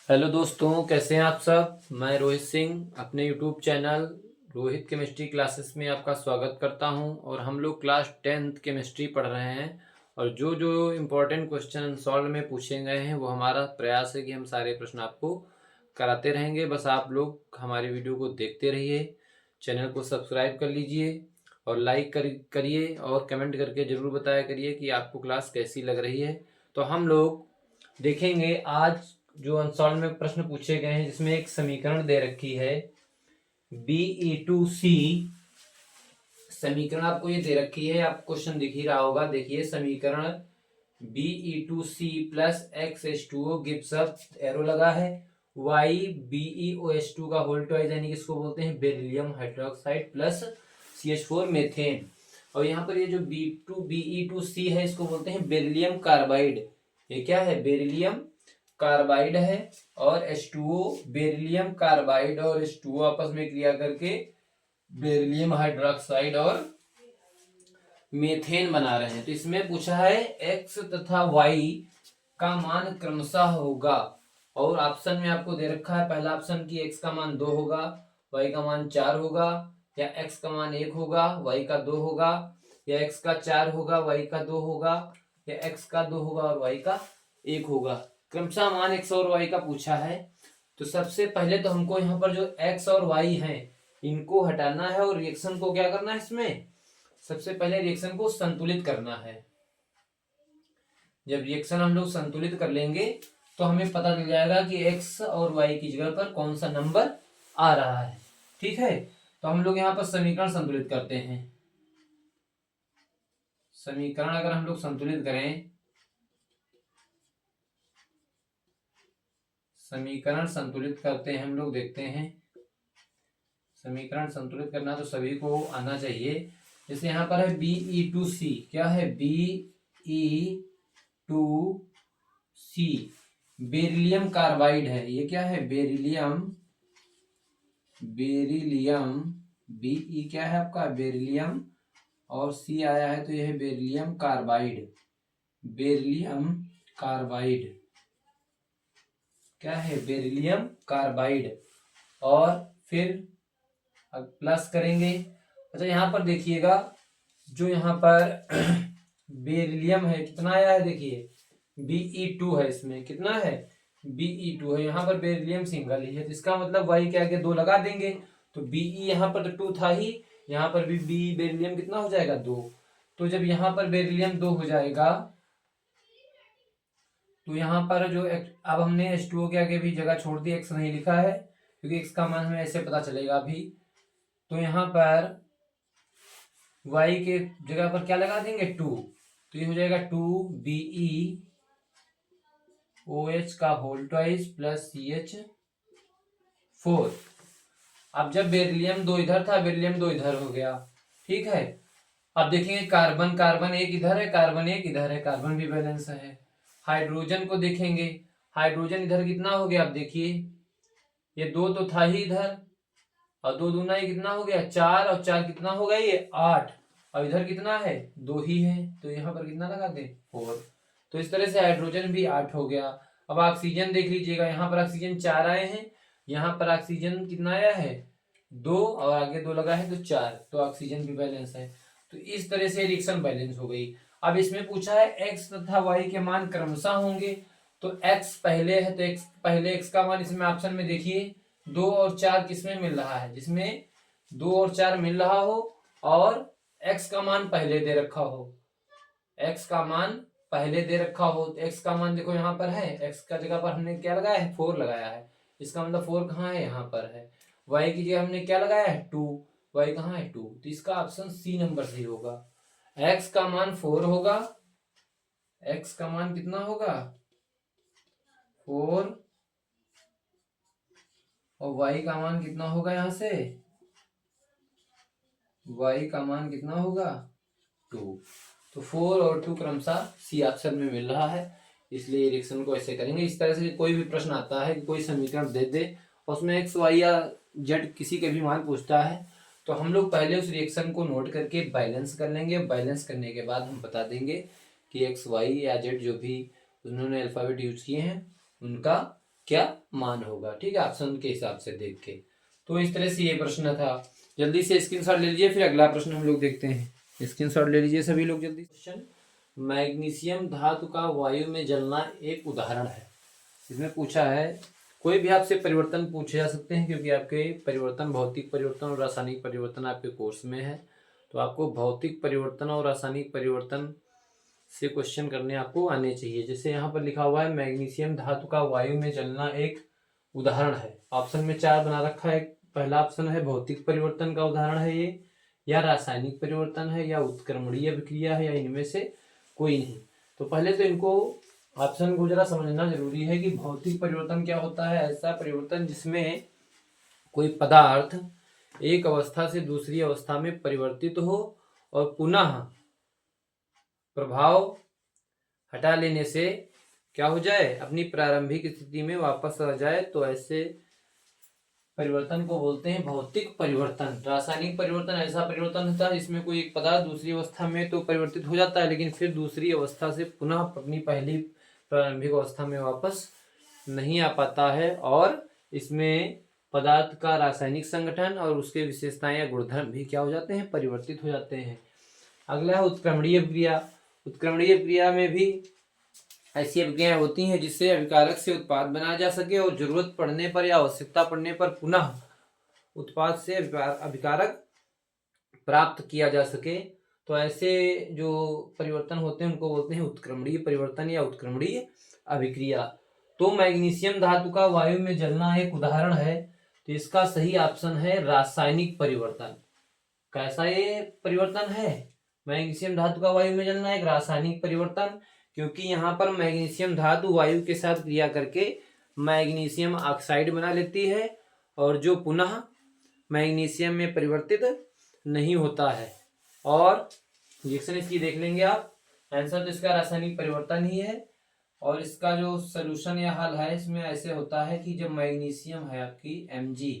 Hello दोस्तों, कैसे हैं आप सब। मैं रोहित सिंह अपने YouTube channel Rohit chemistry classes में आपका स्वागत करता हूं। और हम लोग क्लास 10th केमिस्ट्री पढ़ रहे हैं। और जो जो इम्पोर्टेंट क्वेश्चन सॉल्व में पूछे गए हैं वो हमारा प्रयास है कि हम सारे प्रश्न आपको कराते रहेंगे। बस आप लोग हमारी वीडियो को देखते रहिए, चैनल को सब्सक्राइब कर लीजिए और लाइक करिए और कमेंट करके ज़रूर बताया करिए कि आपको क्लास कैसी लग रही है। तो हम लोग देखेंगे आज जो अनसॉल्व में प्रश्न पूछे गए हैं, जिसमें एक समीकरण दे रखी है Be2C। समीकरण आपको ये दे रखी है, आप क्वेश्चन दिख ही रहा होगा। देखिए समीकरण Be2C plus X H2O gives up, arrow लगा है, YBeOH2 का होल ट्वाइस, यानी किसको बोलते हैं beryllium hydroxide plus CH4 methane. और यहाँ पर ये जो Be2C है इसको बोलते हैं बेरिलियम कार्बाइड। ये क्या है? बेरिलियम कार्बाइड है। और H2O बेरिलियम कार्बाइड और H2O आपस में क्रिया करके बेरिलियम हाइड्रोक्साइड और मेथेन बना रहे हैं। तो इसमें पूछा है x तथा y का मान क्रमशः होगा। और ऑप्शन में आपको दे रखा है पहला ऑप्शन की x का मान 2 होगा, y का मान 4 होगा, या x का मान 1 होगा, y का 2 होगा, या x का 4 होगा, y का 2 होगा, या x का 2 होगा और y का 1 होगा। क्रमशः मान x और y का पूछा है। तो सबसे पहले तो हमको यहाँ पर जो x और y हैं इनको हटाना है और रिएक्शन को क्या करना है, इसमें सबसे पहले रिएक्शन को संतुलित करना है। जब रिएक्शन हम लोग संतुलित कर लेंगे तो हमें पता चल जाएगा कि x और y की जगह पर कौन सा नंबर आ रहा है। ठीक है, तो हम लोग यहाँ पर समीकरण संतुलित करते हैं। समीकरण अगर हम लोग संतुलित करें, समीकरण संतुलित करते हैं हम लोग, देखते हैं। समीकरण संतुलित करना तो सभी को आना चाहिए। जैसे यहाँ पर है Be2C, क्या है Be2C, बेरिलियम कार्बाइड है। ये क्या है? बेरिलियम, बेरिलियम Be क्या है आपका? बेरिलियम, और C आया है तो यह है बेरिलियम कार्बाइड। बेरिलियम कार्बाइड क्या है? Beryllium carbide. और फिर अब प्लस करेंगे। अच्छा यहाँ पर देखिएगा, जो यहाँ पर बेरिलियम है कितना आया है, देखिए Be2 है, इसमें कितना है? Be2 है। यहाँ पर बेरिलियम सिंगल ही है, तो इसका मतलब y के आगे 2 लगा देंगे। तो Be यहाँ पर तो 2 था ही, यहाँ पर भी B बेरिलियम कितना हो जाएगा? 2। तो जब यहाँ पर बेरिलियम 2 हो जाएगा तो यहाँ पर जो अब हमने H2O के आगे भी जगह छोड़ दी, x नहीं लिखा है क्योंकि x का मान हमें ऐसे पता चलेगा अभी। तो यहाँ पर y के जगह पर क्या लगा देंगे? 2। तो ये हो जाएगा 2BeOH का होल ट्वाइस प्लस CH4। अब जब बेरिलियम 2 इधर था, बेरिलियम 2 इधर हो गया। ठीक है, अब देखेंगे कार्बन, कार्बन एक इधर है, कार्बन एक इधर है, कार्बन भी बैलेंस है। हाइड्रोजन को देखेंगे, हाइड्रोजन इधर कितना हो गया? अब देखिए ये 2 तो था ही इधर, और 2 दूना ये कितना हो गया? 4, और 4 कितना हो गया? ये 8। और इधर कितना है? 2 ही है, तो यहाँ पर कितना लगा दे? 4। तो इस तरह से हाइड्रोजन भी 8 हो गया। अब ऑक्सीजन देख लीजिएगा, यहाँ पर ऑक्सीजन 4 आए हैं, यहाँ पर ऑक्सीजन कितना आया है? 2, और आगे 2 लगा है तो 4, तो ऑक्सीजन भी बैलेंस है। तो इस तरह से रिएक्शन बैलेंस हो गई। अब इसमें पूछा है x तथा y के मान क्रमशः होंगे। तो x पहले है तो x पहले, x का मान इसमें ऑप्शन में देखिए 2 और 4 किसमें मिल रहा है? जिसमें 2 और 4 मिल रहा हो और x का मान पहले दे रखा हो, x का मान पहले दे रखा हो। तो x का मान देखो यहाँ पर है, x का जगह पर हमने क्या लगाया है? 4 लगाया है। इसका मतलब 4 कहाँ है? यहाँ पर है। y की जगह हमने क्या लगाया है? 2। y कहाँ है? 2। तो इसका ऑप्शन C नंबर सही होगा। x का मान 4 होगा, x का मान कितना होगा? 4, और y का मान कितना होगा? यहाँ से y का मान कितना होगा? 2। तो 4 और 2 क्रमशः सी ऑप्शन में मिल रहा है, इसलिए रिएक्शन को ऐसे करेंगे। इस तरह से कोई भी प्रश्न आता है, कोई समीकरण दे दे, उसमें एक्स वाई या जेड किसी के भी मान पूछता है, तो हम लोग पहले उस रिएक्शन को नोट करके बैलेंस कर लेंगे। बैलेंस करने के बाद हम बता देंगे कि एक्स वाई या जेड जो भी उन्होंने अल्फाबेट यूज किए हैं उनका क्या मान होगा। ठीक है, ऑप्शन के हिसाब से देख के। तो इस तरह से ये प्रश्न था। जल्दी से स्क्रीनशॉट ले लीजिए, फिर अगला प्रश्न हम लोग देखते हैं। स्क्रीनशॉट ले लीजिए सभी लोग जल्दी। क्वेश्चन, मैग्नीशियम धातु का वायु में जलना एक उदाहरण है। इसमें पूछा है, कोई भी आपसे परिवर्तन पूछे जा सकते हैं, क्योंकि आपके परिवर्तन, भौतिक परिवर्तन और रासायनिक परिवर्तन आपके कोर्स में है। तो आपको भौतिक परिवर्तन और रासायनिक परिवर्तन से क्वेश्चन करने आपको आने चाहिए। जैसे यहाँ पर लिखा हुआ है, मैग्नीशियम धातु का वायु में जलना एक उदाहरण है। ऑप्शन में 4 बना रखा है। पहला ऑप्शन है भौतिक परिवर्तन का उदाहरण है ये, या रासायनिक परिवर्तन है, या उत्क्रमणीय अभिक्रिया है, या इनमें से कोई नहीं। तो पहले तो इनको ऑप्शन को जरा समझना जरूरी है कि भौतिक परिवर्तन क्या होता है। ऐसा परिवर्तन जिसमें कोई पदार्थ एक अवस्था से दूसरी अवस्था में परिवर्तित हो और पुनः प्रभाव हटा लेने से क्या हो जाए, अपनी प्रारंभिक स्थिति में वापस आ जाए, तो ऐसे परिवर्तन को बोलते हैं भौतिक परिवर्तन। रासायनिक परिवर्तन ऐसा परिवर्तन होता है जिसमें कोई एक पदार्थ दूसरी अवस्था में तो परिवर्तित हो जाता है, लेकिन फिर दूसरी अवस्था से पुनः अपनी पहली प्रारंभिक अवस्था में वापस नहीं आ पाता है, और इसमें पदार्थ का रासायनिक संगठन और उसके विशेषताएं या गुणधर्म भी क्या हो जाते हैं, परिवर्तित हो जाते हैं। अगला है उत्क्रमणीय अभिक्रिया। उत्क्रमणीय अभिक्रिया में भी ऐसी अभिक्रियाएं होती हैं जिससे अभिकारक से उत्पाद बनाया जा सके और जरूरत पड़ने पर या आवश्यकता पड़ने पर पुनः उत्पाद से अभिकारक प्राप्त किया जा सके। तो ऐसे जो परिवर्तन होते हैं उनको बोलते हैं उत्क्रमणीय परिवर्तन या उत्क्रमणीय अभिक्रिया। तो मैग्नीशियम धातु का वायु में जलना एक उदाहरण है, तो इसका सही ऑप्शन है रासायनिक परिवर्तन। कैसा ये परिवर्तन है, मैग्नीशियम धातु का वायु में जलना एक रासायनिक परिवर्तन, क्योंकि यहाँ पर मैग्नीशियम धातु वायु के साथ क्रिया करके मैग्नीशियम ऑक्साइड बना लेती है, और जो पुनः मैग्नीशियम में परिवर्तित नहीं होता है। और रिएक्शन इसकी देख लेंगे आप। आंसर तो इसका रासायनिक परिवर्तन ही है, और इसका जो सोल्यूशन या हल है इसमें ऐसे होता है कि जब मैग्नीशियम है आपकी Mg,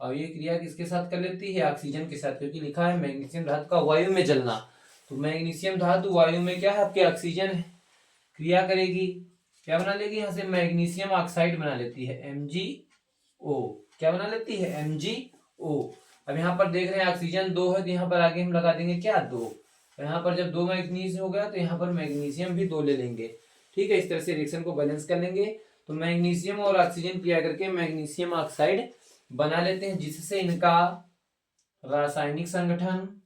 और ये क्रिया किसके साथ कर लेती है, ऑक्सीजन के साथ, क्योंकि लिखा है मैग्नीशियम धातु का वायु में जलना। तो मैग्नीशियम धातु वायु में क्या है, आपके ऑक्सीजन है, क्रिया करेगी, क्या बना लेगी, यहाँ से मैग्नीशियम ऑक्साइड बना लेती है MgO। क्या बना लेती है, MgO। अब यहाँ पर देख रहे हैं ऑक्सीजन 2 है, तो यहाँ पर आगे हम लगा देंगे क्या, 2। यहाँ पर जब 2 मैग्नीशियम हो गया तो यहाँ पर मैग्नीशियम भी 2 ले लेंगे। ठीक है, इस तरह से रिएक्शन को बैलेंस कर लेंगे। तो मैग्नीशियम और ऑक्सीजन क्रिया करके मैग्नीशियम ऑक्साइड बना लेते हैं, जिससे इनका रासायनिक संगठन,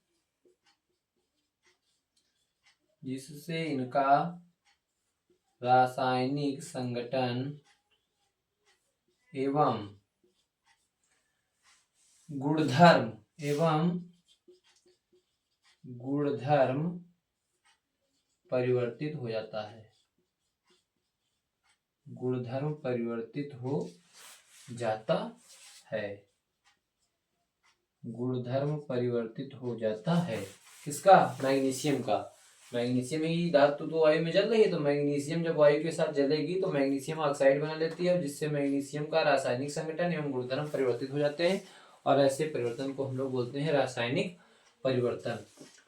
एवं गुणधर्म परिवर्तित हो जाता है। गुणधर्म परिवर्तित हो जाता है। गुणधर्म परिवर्तित हो जाता है किसका, मैग्नीशियम का। मैग्नीशियम ही धातु तो वायु में जल रही है, तो मैग्नीशियम जब वायु के साथ जलेगी तो मैग्नीशियम ऑक्साइड बना लेती है, जिससे मैग्नीशियम का रासायनिक संगठन एवं गुणधर्म परिवर्तित हो जाते हैं, और ऐसे परिवर्तन को हम लोग बोलते हैं रासायनिक परिवर्तन।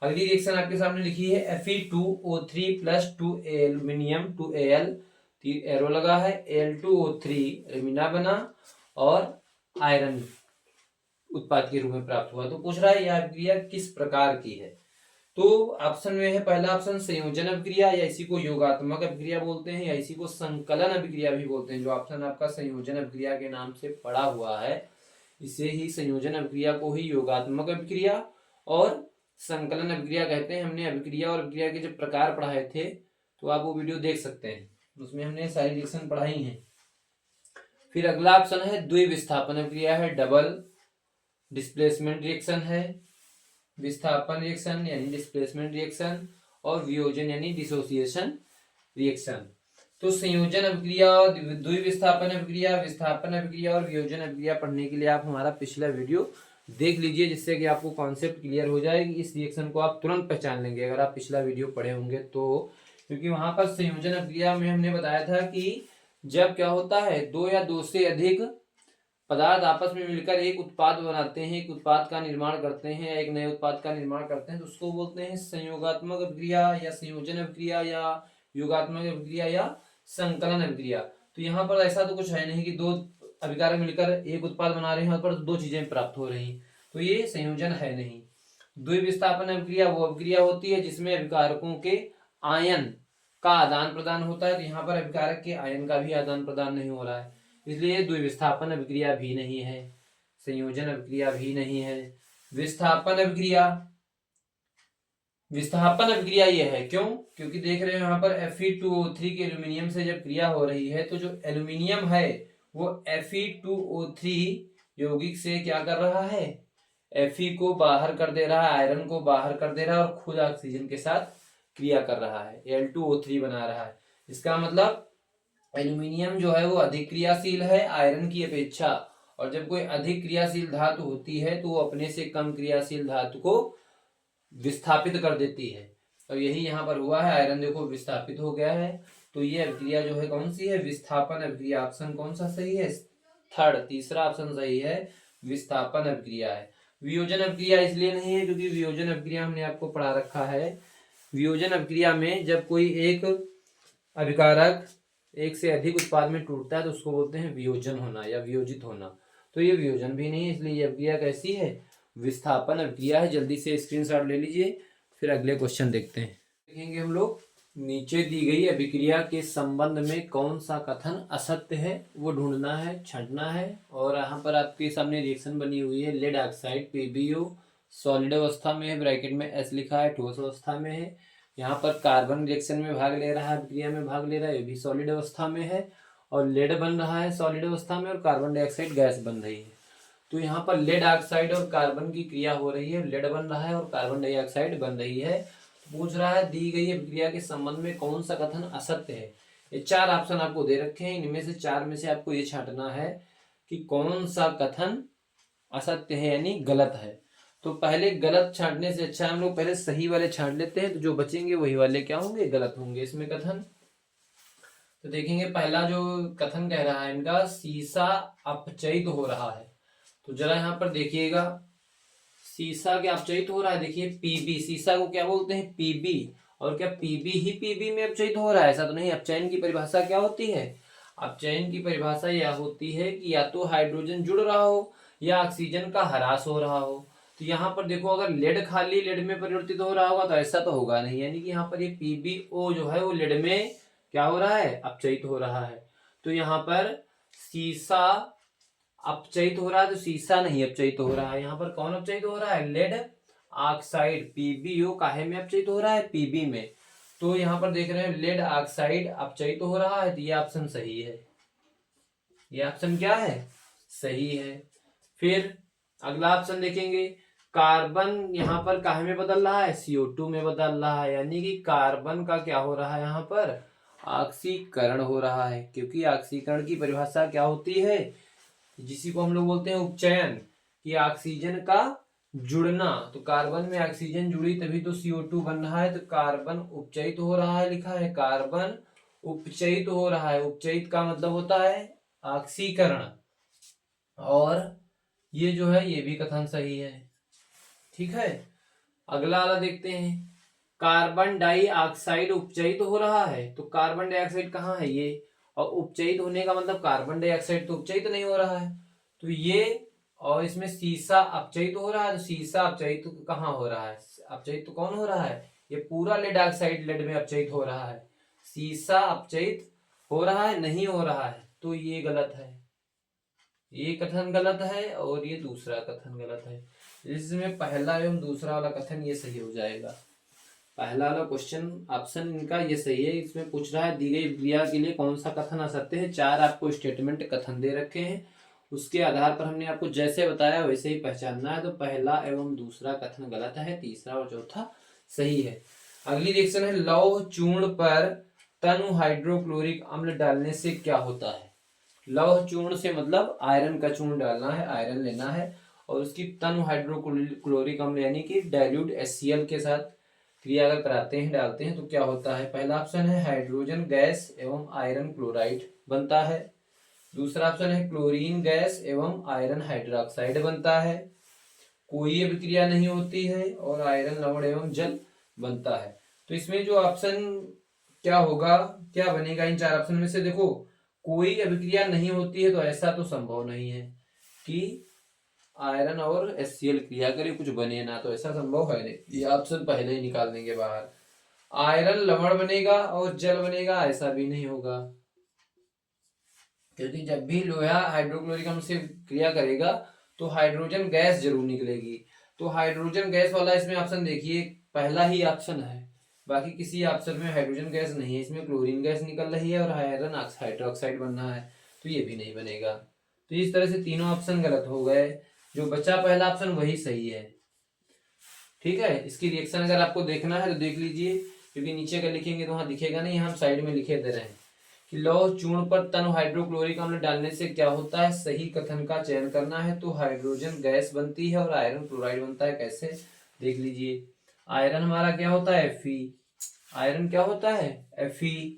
अगली रिएक्शन आपके सामने लिखी है, Fe2O3 + 2 एल्यूमिनियम 2Al, एरो लगा है, Al2O3 एल्यूमिना बना और आयरन उत्पाद के रूप में प्राप्त हुआ। तो पूछ रहा है यह अभिक्रिया किस प्रकार की है। तो ऑप्शन में है पहला ऑप्शन संयोजन अभिक्रिया, या इसी को योगात्मक अभिक्रिया बोलते हैं, या इसी को संकलन अभिक्रिया भी बोलते हैं। जो ऑप्शन आपका संयोजन अभिक्रिया के नाम से पड़ा हुआ है, इसे ही संयोजन अभिक्रिया को ही योगात्मक अभिक्रिया और संकलन अभिक्रिया कहते हैं। हमने अभिक्रिया और अभिक्रिया के जब प्रकार पढ़ाए थे तो आप वो वीडियो देख सकते हैं, उसमें हमने सारी रिएक्शन पढ़ाई है। फिर अगला ऑप्शन है द्विविस्थापन अभिक्रिया है, डबल डिस्प्लेसमेंट रिएक्शन है, विस्थापन रिएक्शन यानी डिस्प्लेसमेंट रिएक्शन, और वियोजन यानी डिसोसिएशन रिएक्शन। तो संयोजन अभिक्रिया, द्विविस्थापन अभिक्रिया, विस्थापन अभिक्रिया और वियोजन अभिक्रिया पढ़ने के लिए आप हमारा पिछला वीडियो देख लीजिए, जिससे कि आपको कॉन्सेप्ट क्लियर हो जाएगी। इस रिएक्शन को आप तुरंत पहचान लेंगे अगर आप पिछला वीडियो पढ़े होंगे तो, क्योंकि वहां पर संयोजन अभिक्रिया में हमने बताया था कि जब क्या होता है, 2 या 2 से अधिक पदार्थ आपस में मिलकर एक उत्पाद बनाते हैं, एक उत्पाद का निर्माण करते हैं, एक नए उत्पाद का निर्माण करते हैं, तो उसको बोलते हैं संयोगात्मक अभिक्रिया या संयोजन अभिक्रिया या योगात्मक अभिक्रिया या संकलन अभिक्रिया। तो यहाँ पर ऐसा तो कुछ है नहीं कि दो अभिकारक मिलकर एक उत्पाद बना रहे हैं और पर दो चीजें प्राप्त हो रही, तो ये संयोजन है नहीं। द्विविस्थापन अभिक्रिया वो अभिक्रिया होती है जिसमें अभिकारकों के आयन का आदान प्रदान होता है, तो यहाँ पर अभिकारक के आयन का भी आदान प्रदान नहीं हो रहा है, इसलिए द्विविस्थापन अभिक्रिया भी नहीं है, संयोजन अभिक्रिया भी नहीं है। विस्थापन अभिक्रिया, विस्थापन अभिक्रिया ये है, क्यों? क्योंकि देख रहे हो यहाँ पर Fe2O3 के एल्यूमिनियम से जब क्रिया हो रही है तो जो एल्यूमिनियम है वो Fe2O3 यौगिक से क्या कर रहा है, Fe को बाहर कर दे रहा है, आयरन को बाहर कर दे रहा है और खुद ऑक्सीजन के साथ क्रिया कर रहा है, Al2O3 बना रहा है। इसका मतलब एल्यूमिनियम जो है वो अधिक क्रियाशील है आयरन की अपेक्षा, और जब कोई अधिक क्रियाशील धातु होती है तो वो अपने से कम क्रियाशील धातु को विस्थापित कर देती है, और यही यहाँ पर हुआ है, आयरन देखो विस्थापित हो गया है। तो ये अभिक्रिया जो है कौन सी है, विस्थापन अभिक्रिया। ऑप्शन कौन सा सही है, थर्ड, तीसरा ऑप्शन सही है, विस्थापन अभिक्रिया है। वियोजन अभिक्रिया इसलिए नहीं है क्योंकि वियोजन अभिक्रिया हमने आपको पढ़ा रखा है, वियोजन अभिक्रिया में जब कोई एक अभिकारक एक से अधिक उत्पाद में टूटता है तो उसको बोलते हैं वियोजन होना या वियोजित होना, तो ये वियोजन भी नहीं है, इसलिए ये अभिक्रिया कैसी है, विस्थापन अभिक्रिया है। जल्दी से स्क्रीनशॉट ले लीजिए, फिर अगले क्वेश्चन देखते हैं। देखेंगे हम लोग, नीचे दी गई अभिक्रिया के संबंध में कौन सा कथन असत्य है वो ढूंढना है, छांटना है। और यहाँ पर आपके सामने रिएक्शन बनी हुई है, लेड ऑक्साइड PbO सॉलिड अवस्था में है, ब्रैकेट में S लिखा है, ठोस अवस्था में है। यहाँ पर कार्बन रिएक्शन में भाग ले रहा है, अभिक्रिया में भाग ले रहा है, ये भी सॉलिड अवस्था में है, और लेड बन रहा है सॉलिड अवस्था में, और कार्बन डाइऑक्साइड गैस बन रही है। तो यहाँ पर लेड ऑक्साइड और कार्बन की क्रिया हो रही है, लेड बन रहा है और कार्बन डाइऑक्साइड बन रही है। पूछ रहा है दी गई अभिक्रिया के संबंध में कौन सा कथन असत्य है। ये चार ऑप्शन आपको दे रखे हैं, इनमें से चार में से आपको ये छांटना है कि कौन सा कथन असत्य है यानी गलत है। तो पहले गलत छांटने से अच्छा हम लोग पहले सही वाले छांट लेते हैं, तो जो बचेंगे वही वाले क्या होंगे, गलत होंगे इसमें कथन। तो देखेंगे पहला जो कथन कह रहा है इनका, सीसा अपचयित हो रहा है। तो जरा यहाँ पर देखिएगा, सीसा क्या अपचयित हो रहा है, देखिए पीबी, सीसा को क्या बोलते हैं, पीबी, और क्या पीबी ही पीबी में अपचयित हो रहा है, ऐसा तो नहीं। अपचयन की परिभाषा क्या होती है, अपचयन की परिभाषा यह होती है कि या तो हाइड्रोजन जुड़ रहा हो या ऑक्सीजन का ह्रास हो रहा हो। तो यहाँ पर देखो, अगर लेड खाली लेड में परिवर्तित हो रहा होगा तो ऐसा तो होगा नहीं, यानी कि यहाँ पर ये PbO जो है वो लेड में क्या हो रहा है, अपचयित हो रहा है। तो यहाँ पर सीसा अपचयित हो रहा है तो सीसा नहीं अपचयित हो रहा है। यहाँ पर कौन अपचयित हो रहा है, लेड ऑक्साइड, PbO काहे में अपचयित हो रहा है, Pb में। तो यहाँ पर देख रहे हैं लेड ऑक्साइड अपचयित हो रहा है, तो ये ऑप्शन सही है, ये ऑप्शन क्या है, सही है। फिर अगला ऑप्शन देखेंगे, कार्बन यहाँ पर काहे में बदल रहा है, CO2 में बदल रहा है, यानी कि कार्बन का क्या हो रहा है, यहाँ पर ऑक्सीकरण हो रहा है। क्योंकि ऑक्सीकरण की परिभाषा क्या होती है, जिसी को हम लोग बोलते हैं उपचयन, कि ऑक्सीजन का जुड़ना। तो कार्बन में ऑक्सीजन जुड़ी तभी तो CO2 बन रहा है, तो कार्बन उपचयित हो रहा है, लिखा है कार्बन उपचयित हो रहा है। उपचयित का मतलब होता है ऑक्सीकरण, और ये जो है ये भी कथन सही है, ठीक है। अगला वाला देखते हैं, कार्बन डाइऑक्साइड उपचयित हो रहा है। तो कार्बन डाइऑक्साइड कहाँ है, ये, और उपचयित होने का मतलब कार्बन डाइऑक्साइड तो उपचयित नहीं हो रहा है, तो ये, और इसमें सीसा अपचयित हो रहा है, तो सीसा अपचयित कहाँ हो रहा है, अपचयित तो कौन हो रहा है, ये पूरा लेड ऑक्साइड लेड में अपचयित हो रहा है। सीसा अपचयित हो रहा है, नहीं हो रहा है, तो ये गलत है, ये कथन गलत है, और ये दूसरा कथन गलत है। इसमें पहला एवं दूसरा वाला कथन ये सही हो जाएगा। पहला वाला क्वेश्चन ऑप्शन इनका ये सही है। इसमें पूछ रहा है दी गई क्रिया के लिए कौन सा कथन असत्य है। चार आपको स्टेटमेंट कथन दे रखे हैं, उसके आधार पर हमने आपको जैसे बताया वैसे ही पहचानना है। तो पहला एवं दूसरा कथन गलत है, तीसरा और चौथा सही है। अगली रिएक्शन है, लौह चूर्ण पर तनु हाइड्रोक्लोरिक अम्ल डालने से क्या होता है। लौह चूर्ण से मतलब आयरन का चूर्ण डालना है, आयरन लेना है, और उसकी तनु हाइड्रोक्लोरिक अम्ल यानी कि डाइल्यूट HCl के साथ क्रिया अगर कराते हैं, डालते हैं, तो क्या होता है। पहला ऑप्शन है हाइड्रोजन गैस एवं आयरन क्लोराइड बनता है। दूसरा ऑप्शन है क्लोरीन गैस एवं आयरन हाइड्रोक्साइड बनता है। कोई अभिक्रिया नहीं होती है, और आयरन लवण एवं जल बनता है। तो इसमें जो ऑप्शन क्या होगा, क्या बनेगा इन चार ऑप्शन में से, देखो कोई अभिक्रिया नहीं होती है तो ऐसा तो संभव नहीं है कि आयरन और HCl क्रिया करे कुछ बने ना, तो ऐसा संभव है नहीं, ये ऑप्शन पहले ही निकाल देंगे बाहर। आयरन लवण बनेगा और जल बनेगा, ऐसा भी नहीं होगा, क्योंकि जब भी लोहा हाइड्रोक्लोरिक अम्ल से क्रिया करेगा तो हाइड्रोजन गैस जरूर निकलेगी। तो हाइड्रोजन गैस वाला इसमें ऑप्शन देखिए पहला ही ऑप्शन है, बाकी किसी ऑप्शन में हाइड्रोजन गैस नहीं है, इसमें क्लोरीन गैस निकल रही है और आयरन हाइड्रोक्साइड बन रहा है, तो ये भी नहीं बनेगा। तो इस तरह से तीनों ऑप्शन गलत हो गए, जो बचा पहला ऑप्शन वही सही है। ठीक है, इसकी रिएक्शन अगर आपको देखना है तो देख लीजिए, क्योंकि नीचे का लिखेंगे तो वहां दिखेगा नहीं, हम साइड में लिखे दे रहे हैं कि लौह चूर्ण पर तन हाइड्रोक्लोरिक अम्ल डालने से क्या होता है, सही कथन का चयन करना है। तो हाइड्रोजन गैस बनती है और आयरन क्लोराइड बनता है। कैसे, देख लीजिए, आयरन हमारा क्या होता है Fe, आयरन क्या होता है Fe,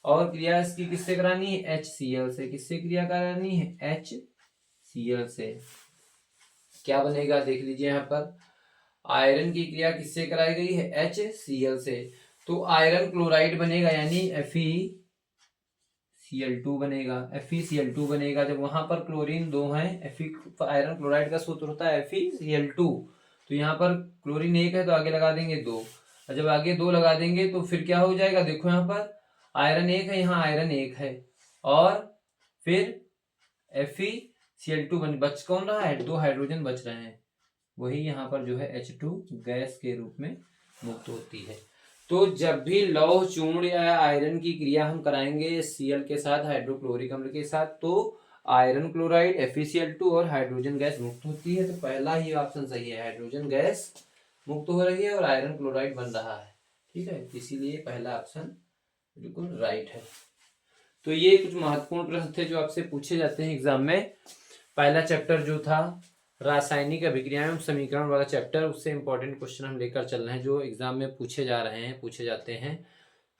और क्रिया इसकी किससे करानी है HCl से, किससे क्रिया करानी है HCl से। क्या बनेगा देख लीजिए, यहाँ पर आयरन की क्रिया किससे कराई गई है HCl से, तो आयरन क्लोराइड बनेगा यानी FeCl2 बनेगा, FeCl2 बनेगा। जब वहां पर क्लोरीन 2 है, आयरन क्लोराइड का सूत्र होता है FeCl2, तो यहाँ पर क्लोरीन 1 है तो आगे लगा देंगे 2, और जब आगे 2 लगा देंगे तो फिर क्या हो जाएगा, देखो यहाँ पर आयरन 1 है, यहाँ आयरन 1 है, और फिर FeCl2 बच कौन रहा है, 2 हाइड्रोजन बच रहे हैं, वही यहाँ पर जो है H2 गैस के रूप में मुक्त होती है। तो जब भी लौह चूर्ण या आयरन की क्रिया हम कराएंगे Cl के साथ, हाइड्रोक्लोरिक अम्ल के साथ, तो आयरन क्लोराइड FeCl2 और हाइड्रोजन गैस मुक्त होती है। तो पहला ही ऑप्शन सही है, हाइड्रोजन गैस मुक्त हो रही है और आयरन क्लोराइड बन रहा है। ठीक है, इसीलिए पहला ऑप्शन बिल्कुल राइट है। तो ये कुछ महत्वपूर्ण प्रश्न थे जो आपसे पूछे जाते हैं एग्जाम में। पहला चैप्टर जो था रासायनिक अभिक्रियाएं एवं समीकरण वाला चैप्टर, उससे इंपॉर्टेंट क्वेश्चन हम लेकर चल रहे हैं जो एग्जाम में पूछे जा रहे हैं, पूछे जाते हैं।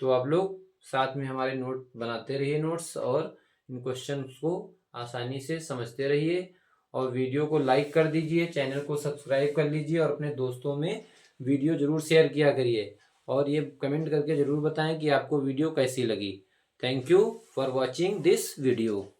तो आप लोग साथ में हमारे नोट बनाते रहिए, नोट्स, और इन क्वेश्चन को आसानी से समझते रहिए, और वीडियो को लाइक कर दीजिए, चैनल को सब्सक्राइब कर लीजिए, और अपने दोस्तों में वीडियो जरूर शेयर किया करिए, और ये कमेंट करके जरूर बताएं कि आपको वीडियो कैसी लगी। Thank you for watching this video.